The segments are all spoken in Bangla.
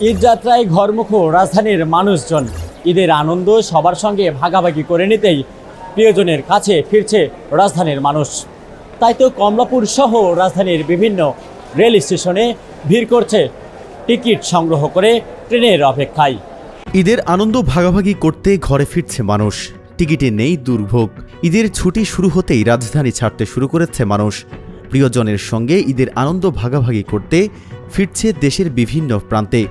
ঈদ যাত্রায় ঘরমুখো রাজধানীর মানুষজন ঈদের আনন্দ সবার সঙ্গে ভাগাভাগি করে নিতেই প্রিয়জনের কাছে ফিরছে রাজধানীর মানুষ। তাই তো কমলাপুর সহ রাজধানীর বিভিন্ন রেল স্টেশনে ভিড় করছে টিকিট সংগ্রহ করে ট্রেনের অপেক্ষায়। ঈদের আনন্দ ভাগাভাগি করতে ঘরে ফিরছে মানুষ, টিকিটে নেই দুর্ভোগ। ঈদের ছুটি শুরু হতেই রাজধানী ছাড়তে শুরু করেছে মানুষ। প্রিয়জনের সঙ্গে ঈদের আনন্দ ভাগাভাগি করতে ফিরছে দেশের বিভিন্ন প্রান্তে।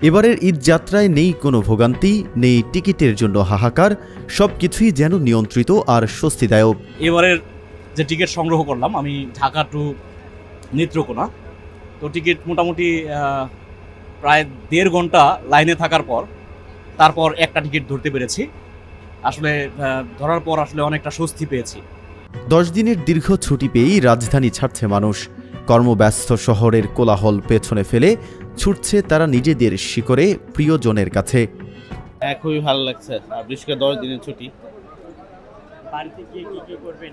এবারের ঈদ যাত্রায় নেই কোনো ভোগান্তি, নেই টিকিটের জন্য হাহাকার, সবকিছুই যেন নিয়ন্ত্রিত আর স্বস্তিদায়ক। এবারের যে টিকিট সংগ্রহ করলাম আমি ঢাকা টু নেত্রকোনা, তো টিকিট মোটামুটি প্রায় 1.5 ঘন্টা লাইনে থাকার পর তারপর একটা টিকিট ধরতে পেরেছি। আসলে ধরার পর আসলে অনেকটা স্বস্তি পেয়েছি। 10 দিনের দীর্ঘ ছুটি পেয়েই রাজধানী ছাড়ছে মানুষ। কর্মব্যস্ত শহরের কোলাহল পেছনে ফেলে ছুটছে তারা নিজেদের শিকড়ে, প্রিয়জনের কাছে। খুবই ভালো লাগছে, বিশেষ করে 10 দিনের ছুটি। বাড়িতে গিয়ে কি করবেন?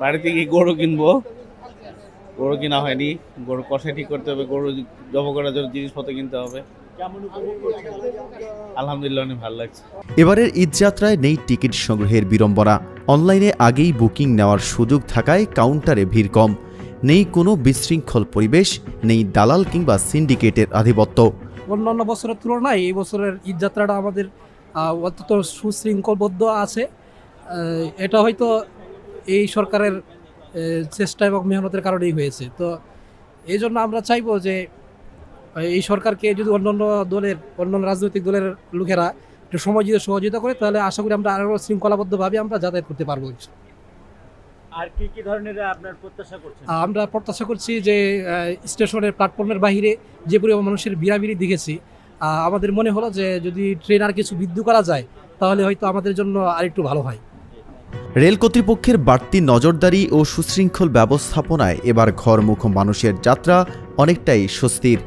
বাড়িতে গিয়ে গরু কিনবো, গরু কিনা হয়নি, গরু কষাই ঠিক করতে হবে, গরু জব করার জন্য জিনিসপত্র কিনতে হবে। আলহামদুলিল্লাহ অনেক ভালো লাগছে। এবারের ঈদযাত্রায় নেই টিকিট সংগ্রহের বিড়ম্বনা। অনলাইনে আগেই বুকিং নেওয়ার সুযোগ থাকায় কাউন্টারে ভিড় কম। নেই কোনো বিশৃঙ্খল পরিবেশ, নেই দালাল কিংবা সিন্ডিকেটের আধিপত্য। অন্যান্য বছরের তুলনায় এই বছরের ঈদযাত্রাটা আমাদের অত্যন্ত সুশৃঙ্খলবদ্ধ আছে। এটা হয়তো এই সরকারের চেষ্টা এবং মেহনতের কারণেই হয়েছে। তো এই জন্য আমরা চাইবো যে এই সরকারকে যদি অন্যান্য রাজনৈতিক দলের লোকেরা একটু সময় যদি সহযোগিতা করে, তাহলে আশা করি আমরা আরও শৃঙ্খলাবদ্ধভাবে আমরা যাতায়াত করতে পারবো। আর কি ধরনের আপনার প্রত্যাশা করছেন? আমরা প্রত্যাশা করছি যে স্টেশনের প্ল্যাটফর্মের বাইরে যে পরিমাণ মানুষের ভিড়াভিড়ি দেখেছি, আমাদের মনে হলো যে যদি ট্রেন আর কিছু বৃদ্ধি করা যায় তাহলে হয়তো আমাদের জন্য আরেকটু ভালো হয়। রেল কর্তৃপক্ষের বাড়তি নজরদারি ও সুশৃঙ্খল ব্যবস্থাপনায় এবার ঘরমুখো মানুষের যাত্রা অনেকটাই স্বস্তির।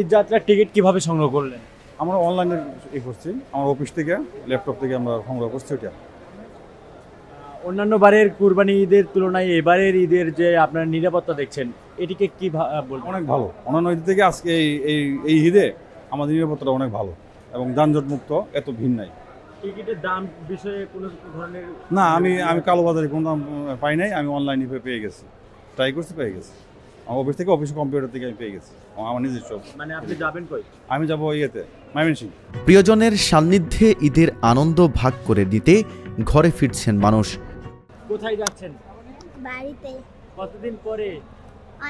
ঈদ যাত্রার টিকিট কিভাবে সংগ্রহ করলেন? আমরা অনলাইনে করছি, আমার অফিস থেকে ল্যাপটপ থেকে আমরা সংগ্রহ করছি। ওটা অন্যান্য বারের কুরবানি ঈদের তুলনায় এবারের ঈদের যে আপনার নিরাপত্তা দেখছেন, এটিকে কি বলবেন? অনেক ভালো। অন্যান্য ঈদ থেকে আজকে এই ঈদে আমাদের নিরাপত্তাটা অনেক ভালো এবং যানজট মুক্ত, এত ভিড় নাই। টিকিটের দাম বিষয়ে কোনো ধরনের না, আমি কালোবাজারে কোনো দাম পাই নাই, আমি অনলাইনে পেয়ে গেছি, ট্রাই করছি, পেয়ে গেছি। আমার অফিস থেকে কম্পিউটার থেকে আমি পেয়ে গেছি, আমার নিজস্ব। মানে আপনি যাবেন কই? আমি যাবো ময়মনসিংহ। প্রিয়জনের সান্নিধ্যে ঈদের আনন্দ ভাগ করে নিতে ঘরে ফিরছেন মানুষ। কোথায় যাচ্ছেন? বাড়িতে। কতদিন পরে?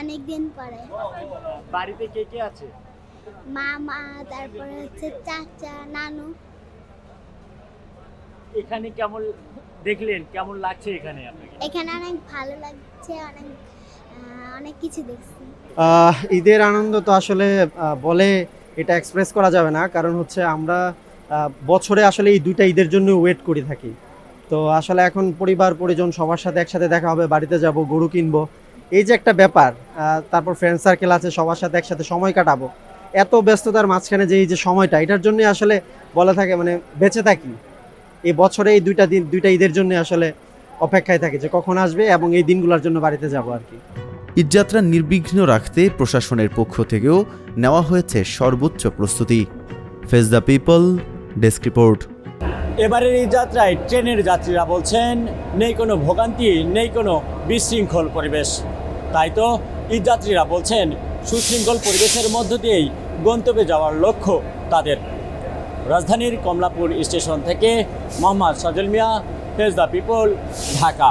অনেক দিন পরে। বাড়িতে কে কে আছে? মামা, তারপরে হচ্ছে চাচা, নানু। এখানে কেমন দেখলেন, কেমন লাগছে এখানে আপনাকে? এখানে অনেক ভালো লাগছে, অনেক কিছু দেখছি। ঈদের আনন্দ তো আসলে বলে এটা এক্সপ্রেস করা যাবে না, কারণ হচ্ছে আমরা বছরে আসলে এই দুইটা ঈদের জন্য ওয়েট করে থাকি। তো আসলে এখন পরিবার পরিজন সবার সাথে একসাথে দেখা হবে, বাড়িতে যাব, গরু কিনবো, এই যে একটা ব্যাপার, তারপর ফ্রেন্ড সার্কেল আছে, সবার সাথে একসাথে সময় কাটাবো, এত ব্যস্ততার মাঝখানে যে এই যে সময়টা, এটার জন্য আসলে বলা থাকে মানে বেঁচে থাকি এই বছরে এই দুইটা ঈদের জন্য আসলে অপেক্ষায় থাকে যে কখন আসবে এবং এই দিনগুলোর জন্য বাড়িতে যাব আর কি। ঈদযাত্রা নির্বিঘ্ন রাখতে প্রশাসনের পক্ষ থেকেও নেওয়া হয়েছে সর্বোচ্চ প্রস্তুতি। Face the people, desk report. এবারের এই যাত্রায় ট্রেনের যাত্রীরা বলছেন নেই কোনো ভোগান্তি, নেই কোনো বিশৃঙ্খল পরিবেশ। তাই তো ঈদ যাত্রীরা বলছেন সুশৃঙ্খল পরিবেশের মধ্য দিয়েই গন্তব্যে যাওয়ার লক্ষ্য তাদের। রাজধানীর কমলাপুর স্টেশন থেকে মোহাম্মদ সাজল মিয়া, ফেস দ্য পিপল, ঢাকা।